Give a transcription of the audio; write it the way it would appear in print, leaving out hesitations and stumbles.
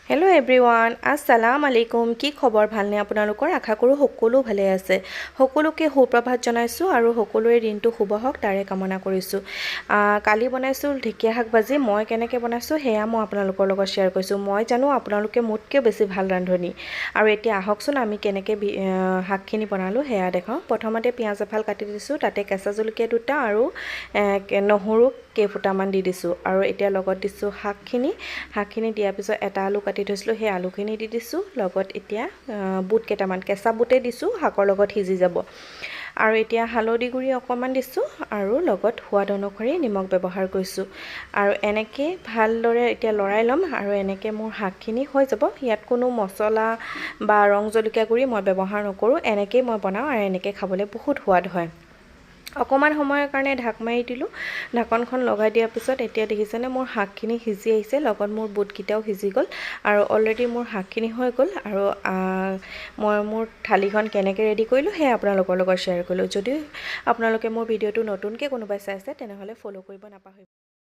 Hello' everyone, আসসালামু আলাইকুম। কি খবৰ? ভালনে আপোনালোকৰ? আশা কৰোঁ সকলো ভালে আছে। সকলোকে সুপ্ৰভাত জনাইছোঁ আৰু সকলোৰে দিনটো শুভ হওক তাৰে কামনা কৰিছোঁ। কালি বনাইছোঁ ঢেকীয়া শাক ভাজি। মই কেনেকৈ বনাইছোঁ সেয়া মই আপোনালোকৰ লগত শ্বেয়াৰ কৰিছোঁ। মই জানো আপোনালোকে মোতকৈ বেছি ভাল ৰান্ধনি। আৰু এতিয়া আহকচোন আমি কেনেকৈ শাকখিনি বনালোঁ সেয়া দেখাওঁ। প্ৰথমতে পিঁয়াজ এফাল কাটি দিছোঁ, তাতে কেঁচা জলকীয়া দুটা আৰু নহৰু কেইফুটামান দি দিছোঁ। আৰু এতিয়া লগত দিছোঁ শাকখিনি দিয়াৰ পিছত এটা আলু কাটি থৈছিলোঁ, সেই আলুখিনি দি দিছোঁ। লগত এতিয়া বুট কেইটামান, কেঁচা বুটেই দিছোঁ, শাকৰ লগত সিজি যাব। আৰু এতিয়া হালধি গুড়ি অকণমান দিছোঁ আৰু লগত সোৱাদ অনুসৰি নিমখ ব্যৱহাৰ কৰিছোঁ। আৰু এনেকৈ ভালদৰে এতিয়া লৰাই ল'ম আৰু এনেকৈ মোৰ শাকখিনি হৈ যাব। ইয়াত কোনো মছলা বা ৰং জলকীয়া গুড়ি মই ব্যৱহাৰ নকৰোঁ। এনেকৈয়ে মই বনাওঁ আৰু এনেকৈ খাবলৈ বহুত সোৱাদ হয়। অকণমান সময়ৰ কাৰণে ঢাক মাৰি দিলোঁ। ঢাকনখন লগাই দিয়াৰ পিছত এতিয়া দেখিছেনে মোৰ শাকখিনি সিজি আহিছে, লগত মোৰ বুটকেইটাও সিজি গ'ল আৰু অলৰেডি মোৰ শাকখিনি হৈ গ'ল। আৰু মই মোৰ থালিখন কেনেকৈ ৰেডি কৰিলোঁ সেয়া আপোনালোকৰ লগত শ্বেয়াৰ কৰিলোঁ। যদি আপোনালোকে মোৰ ভিডিঅ'টো নতুনকৈ কোনোবাই চাইছে তেনেহ'লে ফ'ল' কৰিব নাপাহৰিব।